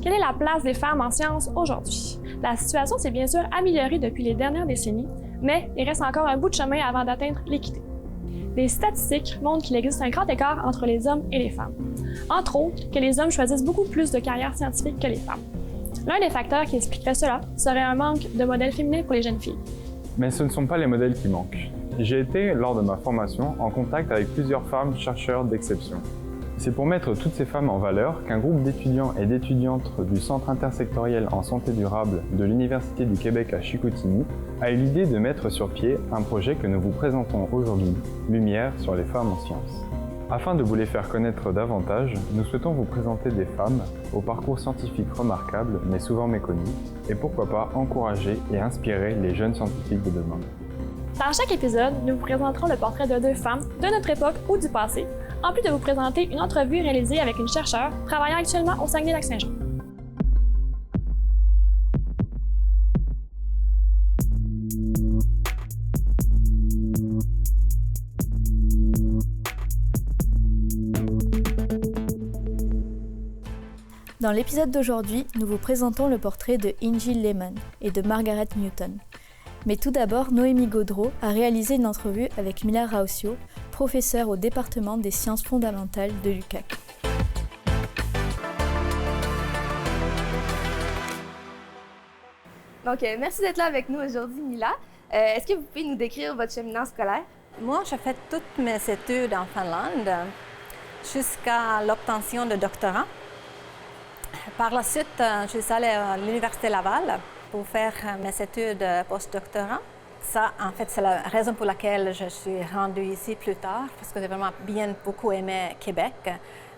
Quelle est la place des femmes en sciences aujourd'hui? La situation s'est bien sûr améliorée depuis les dernières décennies, mais il reste encore un bout de chemin avant d'atteindre l'équité. Des statistiques montrent qu'il existe un grand écart entre les hommes et les femmes. Entre autres, que les hommes choisissent beaucoup plus de carrières scientifiques que les femmes. L'un des facteurs qui expliquerait cela serait un manque de modèles féminins pour les jeunes filles. Mais ce ne sont pas les modèles qui manquent. J'ai été, lors de ma formation, en contact avec plusieurs femmes chercheurs d'exception. C'est pour mettre toutes ces femmes en valeur qu'un groupe d'étudiants et d'étudiantes du Centre intersectoriel en santé durable de l'Université du Québec à Chicoutimi a eu l'idée de mettre sur pied un projet que nous vous présentons aujourd'hui, Lumière sur les femmes en sciences. Afin de vous les faire connaître davantage, nous souhaitons vous présenter des femmes au parcours scientifique remarquable mais souvent méconnu, et pourquoi pas encourager et inspirer les jeunes scientifiques de demain. Dans chaque épisode, nous vous présenterons le portrait de 2 femmes de notre époque ou du passé, en plus de vous présenter une entrevue réalisée avec une chercheure travaillant actuellement au Saguenay-Lac-Saint-Jean. Dans l'épisode d'aujourd'hui, nous vous présentons le portrait de Ingy Lehman et de Margaret Newton. Mais tout d'abord, Noémie Gaudreault a réalisé une entrevue avec Mila Raussio, professeure au département des sciences fondamentales de l'UQAC. Donc, merci d'être là avec nous aujourd'hui, Mila. Est-ce que vous pouvez nous décrire votre cheminement scolaire? Moi, j'ai fait toutes mes études en Finlande jusqu'à l'obtention de doctorat. Par la suite, je suis allée à l'Université Laval pour faire mes études post-doctorat. Ça, en fait, c'est la raison pour laquelle je suis rendue ici plus tard, parce que j'ai vraiment beaucoup aimé Québec.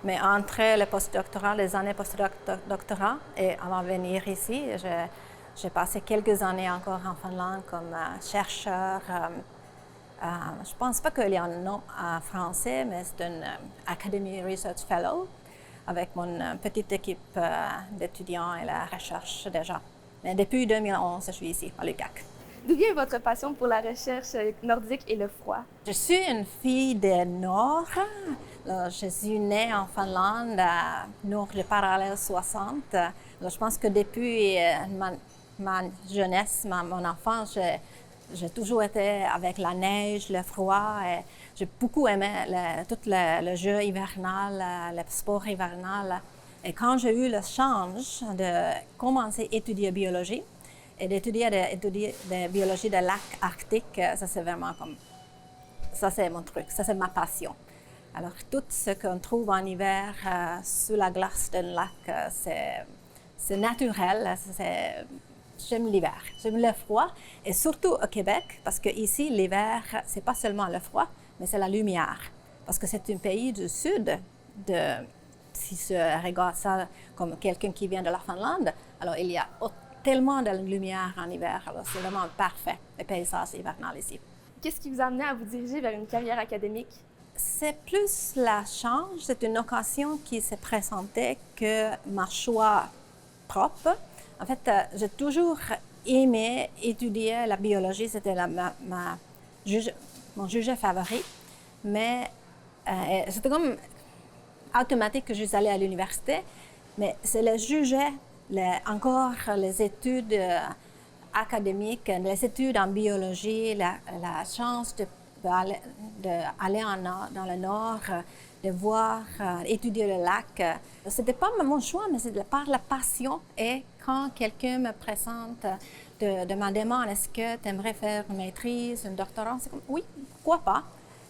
Mais entre le post-doctorat, les années post-doctorat et avant de venir ici, j'ai passé quelques années encore en Finlande comme chercheur. Je ne pense pas qu'il y a un nom en français, mais c'est une Academy Research Fellow avec mon petite équipe d'étudiants et la recherche déjà. Mais depuis 2011, je suis ici, à l'UQAC. D'où vient votre passion pour la recherche nordique et le froid? Je suis une fille du Nord. Je suis née en Finlande, nord du parallèle 60. Je pense que depuis ma jeunesse, mon enfance, j'ai toujours été avec la neige, le froid. Et j'ai beaucoup aimé tout le jeu hivernal, le sport hivernal. Et quand j'ai eu la chance de commencer à étudier biologie et d'étudier la biologie des lacs arctiques, ça c'est vraiment comme... Ça c'est mon truc, ça c'est ma passion. Alors tout ce qu'on trouve en hiver sous la glace d'un lac, c'est naturel, j'aime l'hiver, j'aime le froid, et surtout au Québec, parce qu'ici, l'hiver, c'est pas seulement le froid, mais c'est la lumière. Parce que c'est un pays du sud, si je regarde ça comme quelqu'un qui vient de la Finlande, alors il y a tellement de lumière en hiver, alors c'est vraiment parfait, le paysage hivernal ici. Qu'est-ce qui vous a amené à vous diriger vers une carrière académique? C'est plus la chance, c'est une occasion qui s'est présentée que mon choix propre. En fait, j'ai toujours aimé étudier la biologie, c'était mon sujet favori, mais c'était comme automatique que je suis allée à l'université, mais c'est le sujet, encore les études académiques, les études en biologie, la chance d'aller dans le Nord, de voir, étudier le lac. Ce n'était pas mon choix, mais c'est par la passion. Et quand quelqu'un me présente, de me demande est-ce que tu aimerais faire une maîtrise, un doctorat, c'est comme oui, pourquoi pas.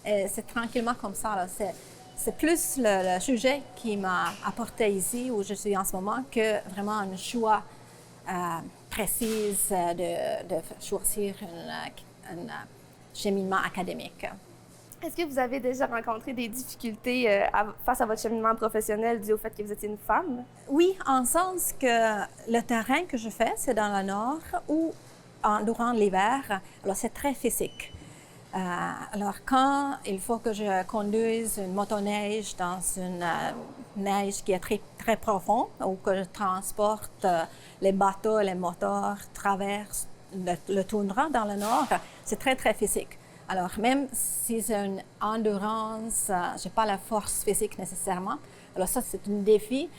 Et c'est tranquillement comme ça. Là. C'est plus le sujet qui m'a apporté ici, où je suis en ce moment, que vraiment un choix précis de choisir un cheminement académique. Est-ce que vous avez déjà rencontré des difficultés face à votre cheminement professionnel dû au fait que vous étiez une femme? Oui, en sens que le terrain que je fais, c'est dans le nord ou durant l'hiver. Alors, c'est très physique. Alors, quand il faut que je conduise une motoneige dans une neige qui est très, très profonde, ou que je transporte les bateaux et les moteurs traversent le toundra dans le nord, c'est très, très physique. Alors, même si c'est une endurance, je n'ai pas la force physique nécessairement. Alors ça, c'est un défi.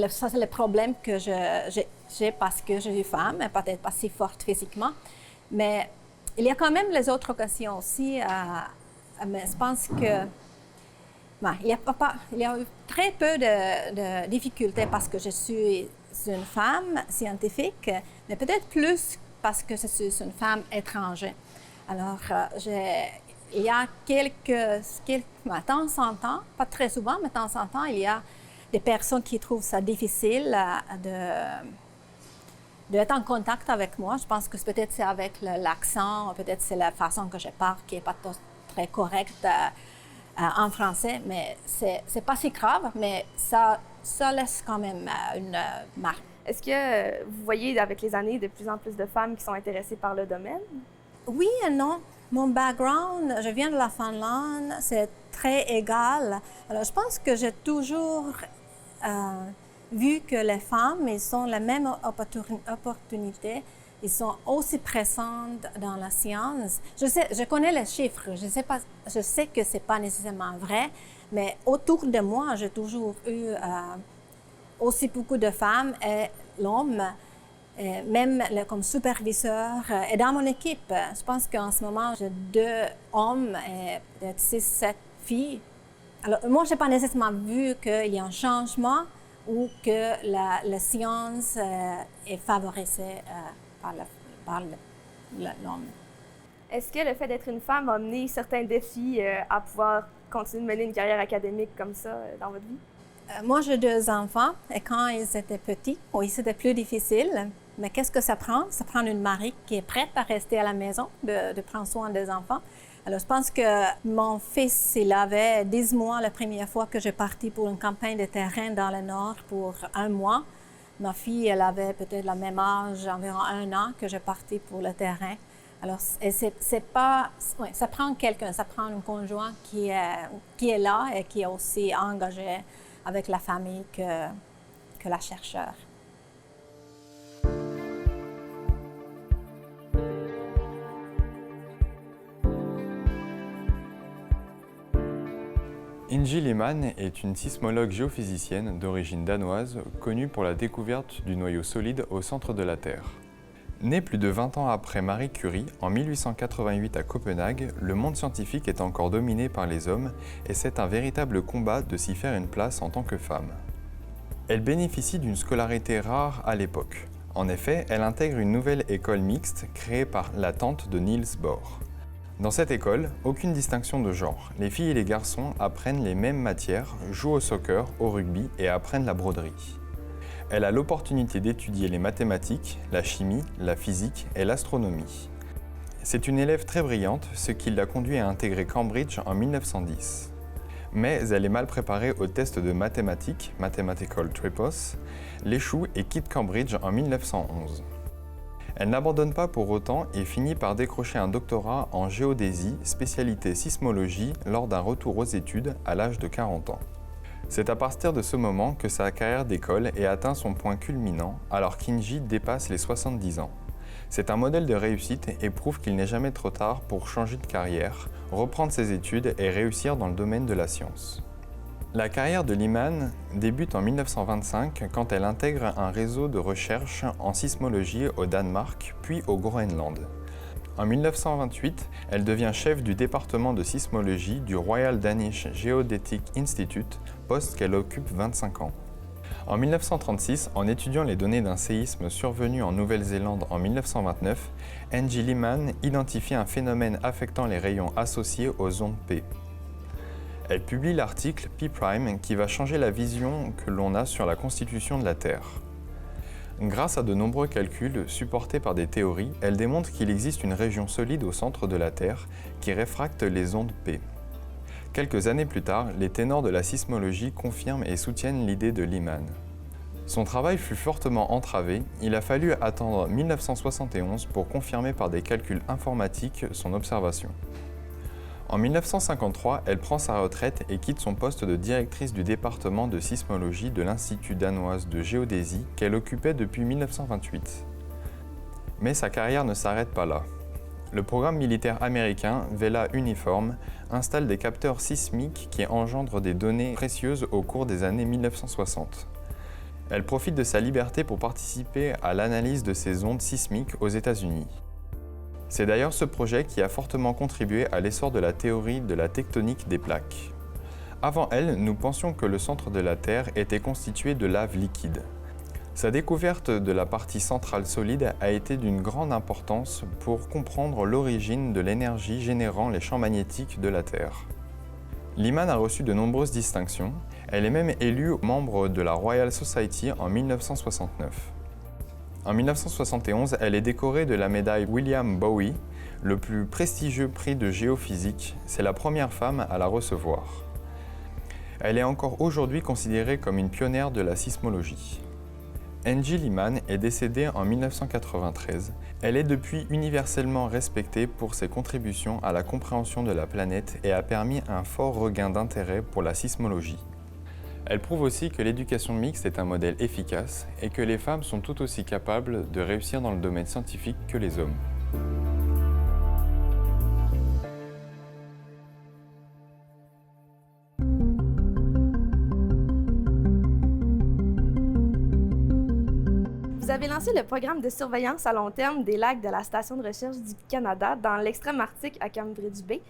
Ça, c'est le problème que j'ai parce que je suis femme, peut-être pas si forte physiquement. Mais il y a quand même les autres occasions aussi. Mais je pense que il y a eu très peu de difficultés parce que je suis une femme scientifique, mais peut-être plus parce que je suis une femme étrangère. Alors, il y a de temps en temps, pas très souvent, mais de temps en temps, il y a des personnes qui trouvent ça difficile d'être en contact avec moi. Je pense que peut-être c'est avec l'accent, peut-être c'est la façon que je parle qui n'est pas très correcte en français, mais c'est pas si grave, mais ça laisse quand même une marque. Est-ce que vous voyez avec les années de plus en plus de femmes qui sont intéressées par le domaine? Oui et non. Mon background, je viens de la Finlande, c'est très égal. Alors, je pense que j'ai toujours vu que les femmes, ils ont la même opportunité, ils sont aussi présentes dans la science. Je connais les chiffres, je sais que ce n'est pas nécessairement vrai, mais autour de moi, j'ai toujours eu aussi beaucoup de femmes et l'homme, même comme superviseur. Et dans mon équipe, je pense qu'en ce moment, j'ai 2 hommes et peut-être 6-7 filles. Alors, moi, je n'ai pas nécessairement vu qu'il y a un changement ou que la science est favorisée par l'homme. Est-ce que le fait d'être une femme a amené certains défis à pouvoir continuer de mener une carrière académique comme ça dans votre vie? Moi, j'ai 2 enfants et quand ils étaient petits, oui, c'était plus difficile. Mais qu'est-ce que ça prend? Ça prend une mari qui est prête à rester à la maison, de prendre soin des enfants. Alors, je pense que mon fils, il avait 10 mois la première fois que j'ai parti pour une campagne de terrain dans le Nord pour 1 mois. Ma fille, elle avait peut-être le même âge, environ 1 an, que j'ai parti pour le terrain. Alors, ça prend quelqu'un, ça prend un conjoint qui est là et qui est aussi engagé avec la famille que la chercheur. Ingi Lehmann est une sismologue géophysicienne d'origine danoise connue pour la découverte du noyau solide au centre de la Terre. Née plus de 20 ans après Marie Curie, en 1888 à Copenhague, le monde scientifique est encore dominé par les hommes et c'est un véritable combat de s'y faire une place en tant que femme. Elle bénéficie d'une scolarité rare à l'époque. En effet, elle intègre une nouvelle école mixte créée par la tante de Niels Bohr. Dans cette école, aucune distinction de genre. Les filles et les garçons apprennent les mêmes matières, jouent au soccer, au rugby et apprennent la broderie. Elle a l'opportunité d'étudier les mathématiques, la chimie, la physique et l'astronomie. C'est une élève très brillante, ce qui l'a conduit à intégrer Cambridge en 1910. Mais elle est mal préparée au test de mathématiques, Mathematical Tripos, l'échoue et quitte Cambridge en 1911. Elle n'abandonne pas pour autant et finit par décrocher un doctorat en géodésie, spécialité sismologie, lors d'un retour aux études à l'âge de 40 ans. C'est à partir de ce moment que sa carrière d'école est atteint son point culminant, alors qu'Ingi dépasse les 70 ans. C'est un modèle de réussite et prouve qu'il n'est jamais trop tard pour changer de carrière, reprendre ses études et réussir dans le domaine de la science. La carrière de Lehmann débute en 1925 quand elle intègre un réseau de recherche en sismologie au Danemark, puis au Groenland. En 1928, elle devient chef du département de sismologie du Royal Danish Geodetic Institute, poste qu'elle occupe 25 ans. En 1936, en étudiant les données d'un séisme survenu en Nouvelle-Zélande en 1929, Ingi Lehmann identifie un phénomène affectant les rayons associés aux ondes P. Elle publie l'article P' qui va changer la vision que l'on a sur la constitution de la Terre. Grâce à de nombreux calculs supportés par des théories, elle démontre qu'il existe une région solide au centre de la Terre qui réfracte les ondes P. Quelques années plus tard, les ténors de la sismologie confirment et soutiennent l'idée de Lehmann. Son travail fut fortement entravé, il a fallu attendre 1971 pour confirmer par des calculs informatiques son observation. En 1953, elle prend sa retraite et quitte son poste de directrice du département de sismologie de l'Institut danoise de géodésie qu'elle occupait depuis 1928. Mais sa carrière ne s'arrête pas là. Le programme militaire américain, Vela Uniform, installe des capteurs sismiques qui engendrent des données précieuses au cours des années 1960. Elle profite de sa liberté pour participer à l'analyse de ces ondes sismiques aux États-Unis. C'est d'ailleurs ce projet qui a fortement contribué à l'essor de la théorie de la tectonique des plaques. Avant elle, nous pensions que le centre de la Terre était constitué de lave liquide. Sa découverte de la partie centrale solide a été d'une grande importance pour comprendre l'origine de l'énergie générant les champs magnétiques de la Terre. Lyman a reçu de nombreuses distinctions. Elle est même élue membre de la Royal Society en 1969. En 1971, elle est décorée de la médaille William Bowie, le plus prestigieux prix de géophysique. C'est la première femme à la recevoir. Elle est encore aujourd'hui considérée comme une pionnière de la sismologie. Angie Lyman est décédée en 1993. Elle est depuis universellement respectée pour ses contributions à la compréhension de la planète et a permis un fort regain d'intérêt pour la sismologie. Elle prouve aussi que l'éducation mixte est un modèle efficace et que les femmes sont tout aussi capables de réussir dans le domaine scientifique que les hommes. Vous avez lancé le programme de surveillance à long terme des lacs de la Station de recherche du Canada dans l'extrême arctique à Cambridge Bay.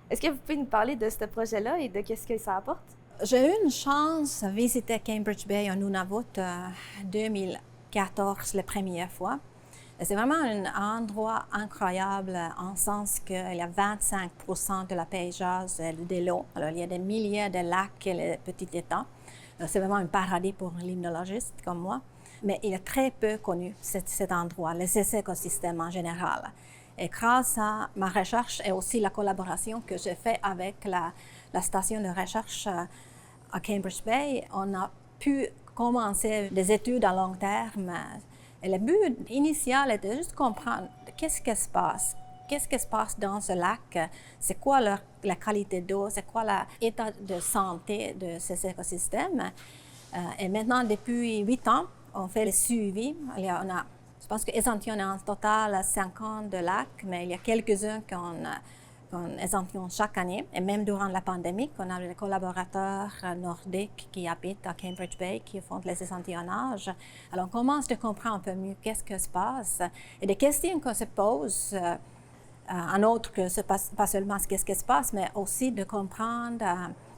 Est-ce que vous pouvez nous parler de ce projet-là et de ce que ça apporte? J'ai eu une chance de visiter Cambridge Bay en Nunavut 2014 la première fois. C'est vraiment un endroit incroyable en sens qu'il y a 25% de la paysage de l'eau. Alors, il y a des milliers de lacs et les petits étangs. C'est vraiment un paradis pour un limnologiste comme moi. Mais il est très peu connu, cet endroit, les écosystèmes en général. Et grâce à ma recherche et aussi la collaboration que j'ai faite avec la station de recherche à Cambridge Bay, on a pu commencer des études à long terme. Et le but initial était juste de comprendre qu'est-ce qui se passe. Qu'est-ce qui se passe dans ce lac? C'est quoi la qualité d'eau? C'est quoi l'état de santé de ces écosystèmes? Et maintenant, depuis 8 ans, on fait le suivi. Je pense qu'échantillon en total 50 de lacs, mais il y a quelques-uns qu'on échantillonne chaque année. Et même durant la pandémie, on a des collaborateurs nordiques qui habitent à Cambridge Bay, qui font les échantillonnages. Alors, on commence à comprendre un peu mieux qu'est-ce qui se passe. Et des questions qu'on se pose, en outre que ce pas seulement qu'est-ce qui se passe, mais aussi de comprendre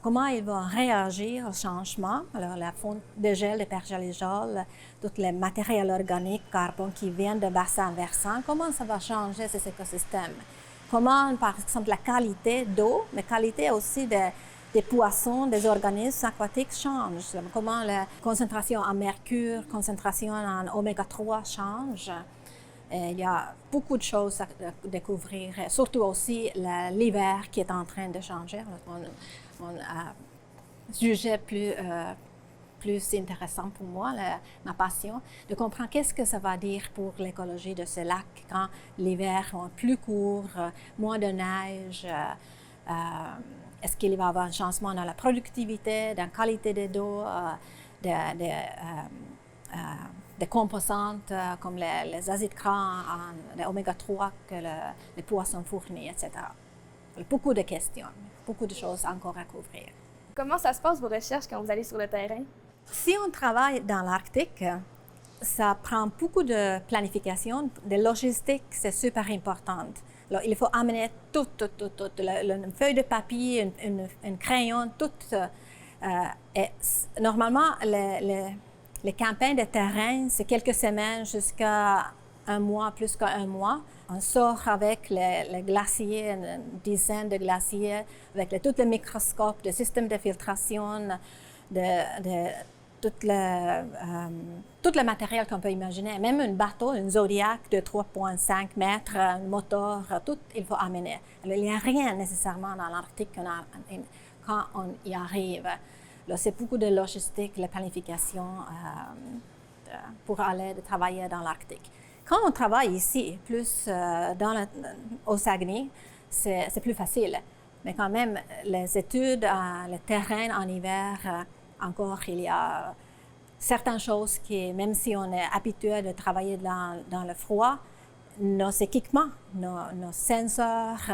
comment ils vont réagir au changement. Alors, la fonte de gel, de pergélisol, tous les matériels organiques, carbone qui viennent de bassin versant, comment ça va changer ces écosystèmes? Comment, par exemple, la qualité d'eau, mais qualité aussi des poissons, des organismes aquatiques change. Comment la concentration en mercure, concentration en oméga 3 change. Il y a beaucoup de choses à découvrir, surtout aussi l'hiver qui est en train de changer. On a sujet plus intéressant pour moi, ma passion, de comprendre qu'est-ce que ça va dire pour l'écologie de ce lac quand l'hiver est plus court, moins de neige. Est-ce qu'il va y avoir un changement dans la productivité, dans la qualité de l'eau, des composantes comme les acides gras, les oméga 3 que les poissons fournissent, etc. Beaucoup de questions, beaucoup de choses encore à couvrir. Comment ça se passe vos recherches quand vous allez sur le terrain? Si on travaille dans l'Arctique, ça prend beaucoup de planification, de logistique, c'est super important. Alors, il faut amener tout, une feuille de papier, un crayon, tout. Et normalement, les campagnes de terrain, c'est quelques semaines jusqu'à un mois, plus qu'un mois. On sort avec les glaciers, une dizaine de glaciers, avec tous les microscopes, le système de filtration, tout le matériel qu'on peut imaginer. Même un bateau, un Zodiac de 3,5 mètres, un moteur, tout, il faut amener. Alors, il n'y a rien nécessairement dans l'Arctique quand on y arrive. Alors, c'est beaucoup de logistique, la planification pour aller travailler dans l'Arctique. Quand on travaille ici, plus au Saguenay, c'est plus facile. Mais quand même, les études, le terrain en hiver, encore, il y a certaines choses qui, même si on est habitué de travailler dans le froid, nos équipements, nos sensors,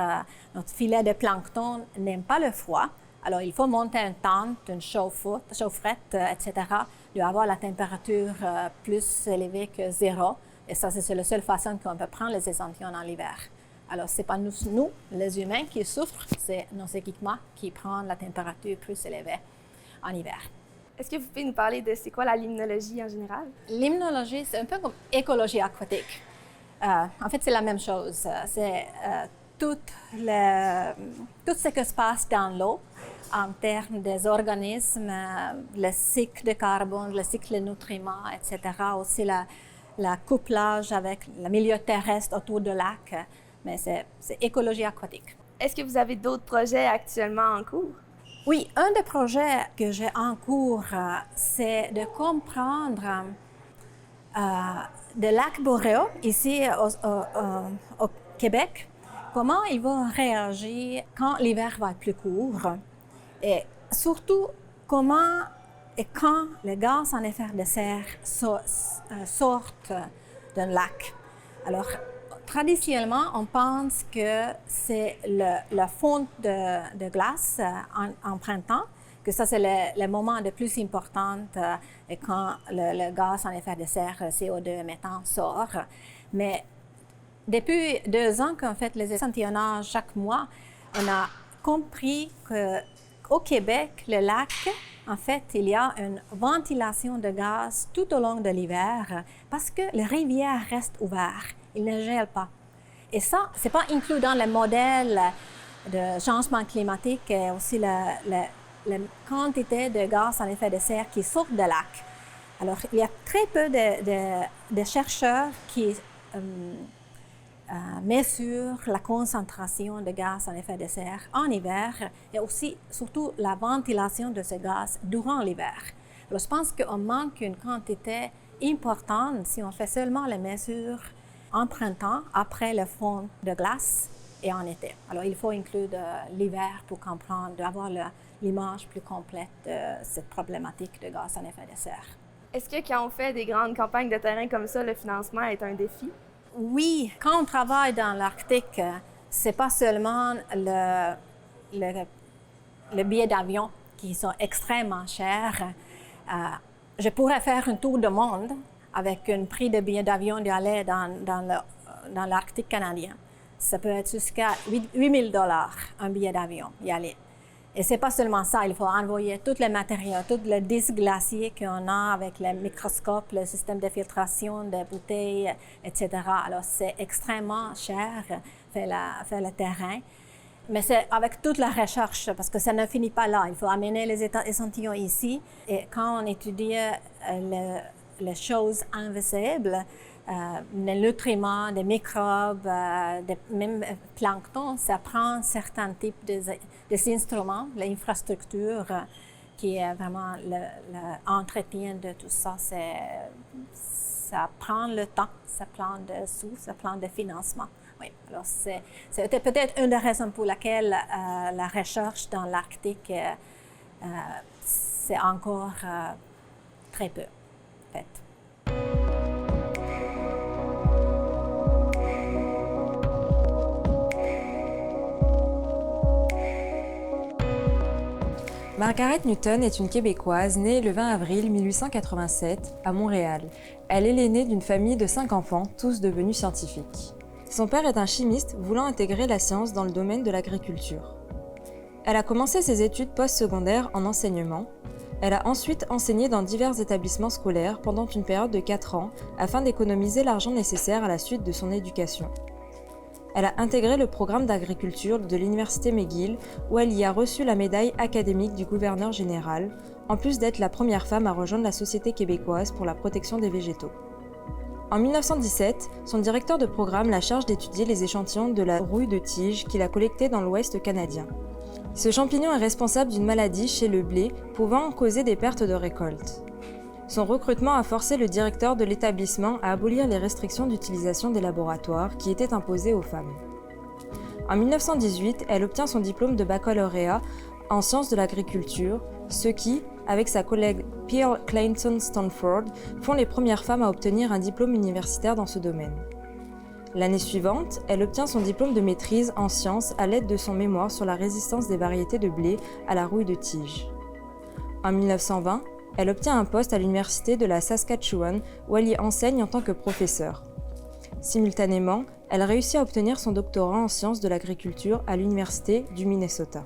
notre filet de plancton n'aiment pas le froid. Alors, il faut monter une tente, une chaufferette, etc., d'avoir la température plus élevée que 0. Et ça, c'est la seule façon qu'on peut prendre les échantillons en hiver. Alors, ce n'est pas nous, les humains, qui souffrent, c'est nos équipements qui prennent la température plus élevée en hiver. Est-ce que vous pouvez nous parler de c'est quoi la limnologie en général? Limnologie, c'est un peu comme écologie aquatique. En fait, c'est la même chose. C'est tout ce qui se passe dans l'eau en termes des organismes, le cycle de carbone, le cycle de nutriments, etc. Aussi la couplage avec le milieu terrestre autour du lac. Mais c'est écologie aquatique. Est-ce que vous avez d'autres projets actuellement en cours? Oui, un des projets que j'ai en cours, c'est de comprendre des lacs boréaux ici au Québec, comment ils vont réagir quand l'hiver va être plus court et surtout comment et quand les gaz en effet de serre sortent d'un lac. Alors, traditionnellement, on pense que c'est la fonte de glace en printemps, que ça c'est le moment le plus important quand le gaz en effet de serre, CO2 émettant, sort. Mais depuis 2 ans qu'on fait les échantillonnages chaque mois, on a compris qu'au Québec, le lac, en fait, il y a une ventilation de gaz tout au long de l'hiver parce que les rivières restent ouvertes. Il ne gèle pas. Et ça, ce n'est pas inclus dans le modèle de changement climatique et aussi la quantité de gaz à effet de serre qui sortent de lac. Alors, il y a très peu de chercheurs qui mesurent la concentration de gaz à effet de serre en hiver et aussi, surtout, la ventilation de ce gaz durant l'hiver. Alors, je pense qu'on manque une quantité importante si on fait seulement les mesures en printemps, après le fond de glace et en été. Alors, il faut inclure l'hiver pour comprendre, avoir l'image plus complète de cette problématique de gaz à effet de serre. Est-ce que quand on fait des grandes campagnes de terrain comme ça, le financement est un défi? Oui, quand on travaille dans l'Arctique, c'est pas seulement le billet d'avion qui sont extrêmement chers. Je pourrais faire un tour du monde avec un prix de billet d'avion d'aller dans l'Arctique canadien. Ça peut être jusqu'à 8 000 $ un billet d'avion y aller. Et c'est pas seulement ça, il faut envoyer tous les matériaux, tous les disques glaciers qu'on a avec les microscopes, le système de filtration des bouteilles, etc. Alors c'est extrêmement cher faire le terrain. Mais c'est avec toute la recherche, parce que ça ne finit pas là. Il faut amener les échantillons ici. Et quand on étudie les choses invisibles, les nutriments, des microbes, même plancton, ça prend certains types d'instruments, l'infrastructure qui est vraiment l'entretien de tout ça. Ça prend le temps, ça prend des sous, ça prend des financements. Oui, alors c'était peut-être une des raisons pour laquelle la recherche dans l'Arctique, c'est encore très peu faite. Margaret Newton est une Québécoise née le 20 avril 1887 à Montréal. Elle est l'aînée d'une famille de 5 enfants, tous devenus scientifiques. Son père est un chimiste voulant intégrer la science dans le domaine de l'agriculture. Elle a commencé ses études postsecondaires en enseignement. Elle a ensuite enseigné dans divers établissements scolaires pendant une période de 4 ans afin d'économiser l'argent nécessaire à la suite de son éducation. Elle a intégré le programme d'agriculture de l'Université McGill où elle y a reçu la médaille académique du gouverneur général, en plus d'être la première femme à rejoindre la Société québécoise pour la protection des végétaux. En 1917, son directeur de programme la charge d'étudier les échantillons de la rouille de tige qu'il a collectés dans l'Ouest canadien. Ce champignon est responsable d'une maladie chez le blé pouvant causer des pertes de récolte. Son recrutement a forcé le directeur de l'établissement à abolir les restrictions d'utilisation des laboratoires qui étaient imposées aux femmes. En 1918, elle obtient son diplôme de baccalauréat en sciences de l'agriculture, ce qui, avec sa collègue Pearl Clayton Stanford, font les premières femmes à obtenir un diplôme universitaire dans ce domaine. L'année suivante, elle obtient son diplôme de maîtrise en sciences à l'aide de son mémoire sur la résistance des variétés de blé à la rouille de tige. En 1920, elle obtient un poste à l'université de la Saskatchewan où elle y enseigne en tant que professeure. Simultanément, elle réussit à obtenir son doctorat en sciences de l'agriculture à l'université du Minnesota.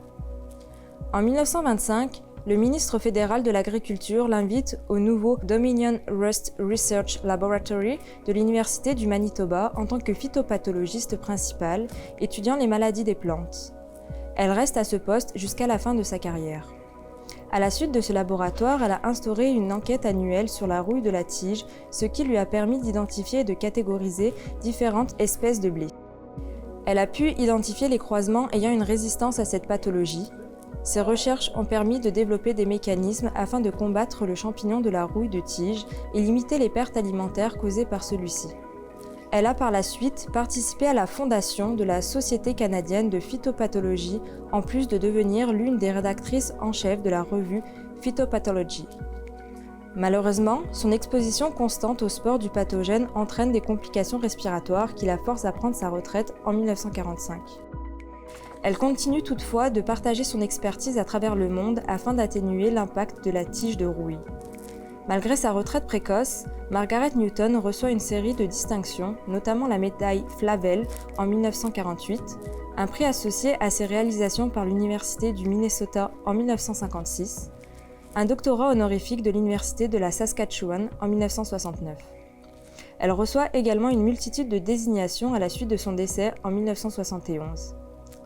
En 1925, le ministre fédéral de l'Agriculture l'invite au nouveau Dominion Rust Research Laboratory de l'université du Manitoba en tant que phytopathologiste principale, étudiant les maladies des plantes. Elle reste à ce poste jusqu'à la fin de sa carrière. À la suite de ce laboratoire, elle a instauré une enquête annuelle sur la rouille de la tige, ce qui lui a permis d'identifier et de catégoriser différentes espèces de blé. Elle a pu identifier les croisements ayant une résistance à cette pathologie. Ces recherches ont permis de développer des mécanismes afin de combattre le champignon de la rouille de tige et limiter les pertes alimentaires causées par celui-ci. Elle a par la suite participé à la fondation de la Société canadienne de phytopathologie, en plus de devenir l'une des rédactrices en chef de la revue Phytopathology. Malheureusement, son exposition constante au spores du pathogène entraîne des complications respiratoires qui la forcent à prendre sa retraite en 1945. Elle continue toutefois de partager son expertise à travers le monde afin d'atténuer l'impact de la tige de rouille. Malgré sa retraite précoce, Margaret Newton reçoit une série de distinctions, notamment la médaille Flavel en 1948, un prix associé à ses réalisations par l'Université du Minnesota en 1956, un doctorat honorifique de l'Université de la Saskatchewan en 1969. Elle reçoit également une multitude de désignations à la suite de son décès en 1971.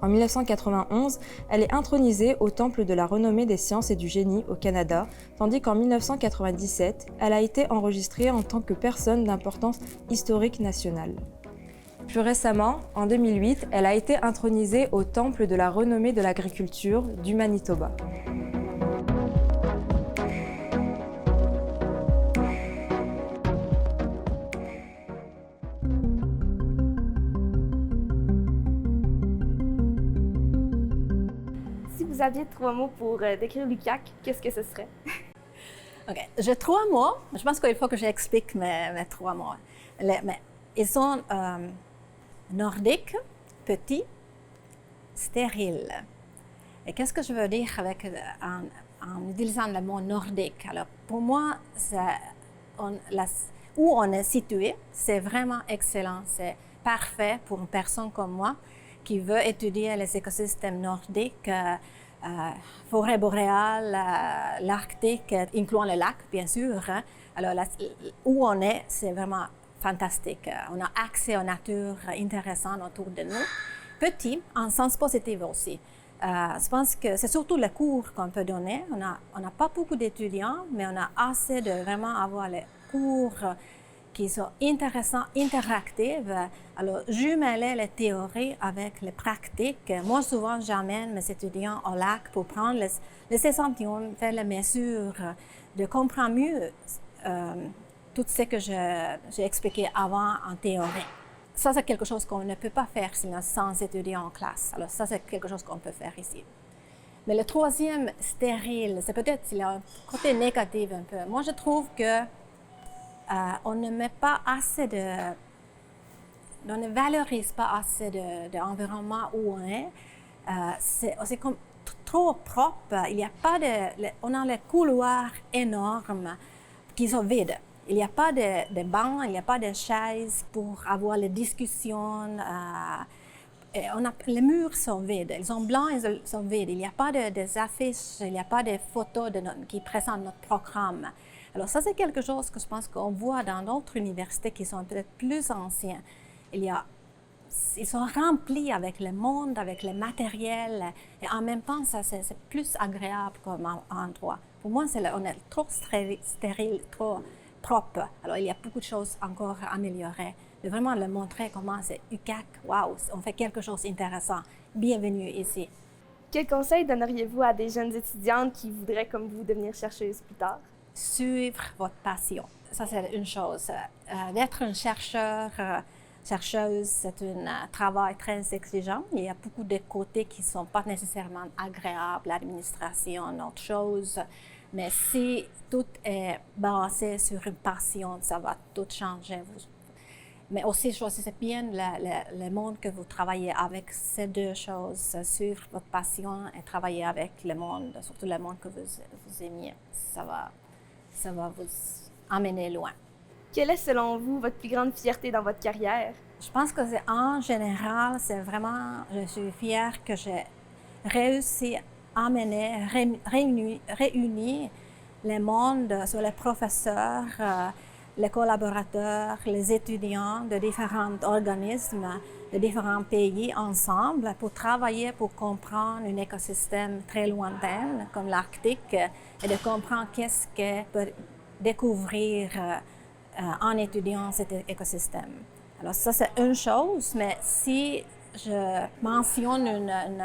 En 1991, elle est intronisée au Temple de la renommée des sciences et du génie au Canada, tandis qu'en 1997, elle a été enregistrée en tant que personne d'importance historique nationale. Plus récemment, en 2008, elle a été intronisée au Temple de la renommée de l'agriculture du Manitoba. Si vous aviez 3 mots pour décrire l'UQAC, qu'est-ce que ce serait? OK. J'ai 3 mots. Je pense qu'il faut que j'explique mes 3 mots. Ils sont nordiques, petits, stériles. Et qu'est-ce que je veux dire en utilisant le mot nordique? Alors, pour moi, où on est situé, c'est vraiment excellent. C'est parfait pour une personne comme moi qui veut étudier les écosystèmes nordiques, forêt boréale, l'Arctique, incluant le lac, bien sûr. Hein. Alors, où on est, c'est vraiment fantastique. On a accès aux natures intéressantes autour de nous. Petit, en sens positif aussi. Je pense que c'est surtout les cours qu'on peut donner. On n'a pas beaucoup d'étudiants, mais on a assez de vraiment avoir les cours qui sont intéressants, interactifs. Alors, jumeler les théories avec les pratiques. Moi, souvent, j'amène mes étudiants au lac pour prendre les échantillons, faire les mesures, de comprendre mieux tout ce que j'ai expliqué avant en théorie. Ça, c'est quelque chose qu'on ne peut pas faire sinon sans étudiants en classe. Alors, ça, c'est quelque chose qu'on peut faire ici. Mais le troisième, stérile, c'est peut-être un côté négatif un peu. Moi, je trouve que on ne met pas assez on ne valorise pas assez de l'environnement où on est. C'est comme trop propre. Il y a pas on a les couloirs énormes qui sont vides. Il n'y a pas de bancs, il n'y a pas de chaises pour avoir les discussions. Les murs sont vides, ils sont blancs, ils sont vides. Il n'y a pas des affiches, il n'y a pas de photos qui présentent notre programme. Alors ça, c'est quelque chose que je pense qu'on voit dans d'autres universités qui sont peut-être plus anciennes. Ils sont remplis avec le monde, avec le matériel, et en même temps, ça, c'est plus agréable comme endroit. Pour moi, on est trop stérile, trop propre. Alors, il y a beaucoup de choses encore à améliorer. De vraiment le montrer comment c'est UQAC, waouh, on fait quelque chose d'intéressant. Bienvenue ici. Quel conseil donneriez-vous à des jeunes étudiantes qui voudraient, comme vous, devenir chercheuses plus tard? Suivre votre passion. Ça, c'est une chose. D'être une chercheuse, c'est un travail très exigeant. Il y a beaucoup de côtés qui ne sont pas nécessairement agréables, l'administration, autre chose. Mais si tout est basé sur une passion, ça va tout changer. Mais aussi, choisissez bien le monde que vous travaillez avec, ces deux choses, suivre votre passion et travailler avec le monde, surtout le monde que vous aimiez. Ça va ça va vous amener loin. Quelle est, selon vous, votre plus grande fierté dans votre carrière? Je pense que en général, c'est vraiment, je suis fière que j'ai réussi à réunir le monde, sur les professeurs, les collaborateurs, les étudiants de différents organismes, de différents pays ensemble pour travailler, pour comprendre un écosystème très lointain comme l'Arctique et de comprendre qu'est-ce qu'on peut découvrir en étudiant cet écosystème. Alors ça, c'est une chose, mais si je mentionne une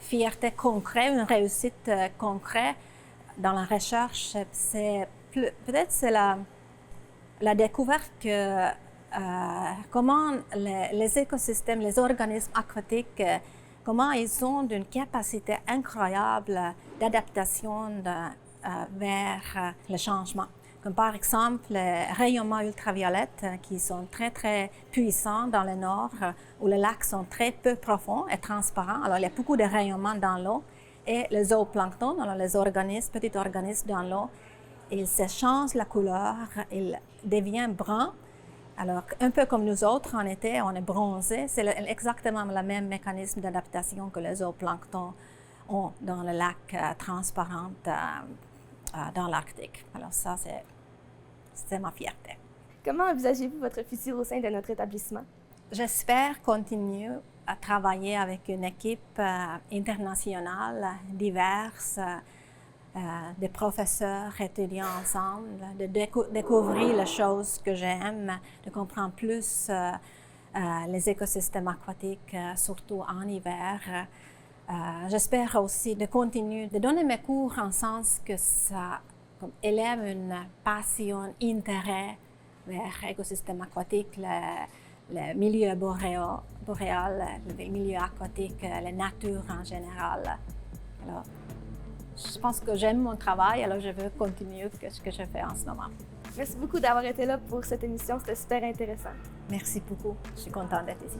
fierté concrète, une réussite concrète dans la recherche, c'est peut-être c'est la découverte que comment les écosystèmes, les organismes aquatiques, comment ils ont une capacité incroyable d'adaptation vers le changement. Comme par exemple les rayonnements ultraviolets qui sont très, très puissants dans le nord, où les lacs sont très peu profonds et transparents. Alors, il y a beaucoup de rayonnements dans l'eau. Et le zooplancton, alors les petits organismes dans l'eau, ils se changent la couleur, ils deviennent bruns. Alors, un peu comme nous autres, en été, on est bronzé. C'est exactement le même mécanisme d'adaptation que les zooplanctons ont dans le lac transparent dans l'Arctique. Alors ça, c'est ma fierté. Comment envisagez-vous votre futur au sein de notre établissement? J'espère continuer à travailler avec une équipe internationale diverse, des professeurs, étudiants ensemble, de découvrir les choses que j'aime, de comprendre plus les écosystèmes aquatiques, surtout en hiver. J'espère aussi de continuer de donner mes cours en sens que ça élève une passion, intérêt vers l'écosystème aquatique, le milieu boréal, le milieu aquatique, la nature en général. Alors, je pense que j'aime mon travail, alors je veux continuer ce que je fais en ce moment. Merci beaucoup d'avoir été là pour cette émission, c'était super intéressant. Merci beaucoup, je suis contente d'être ici.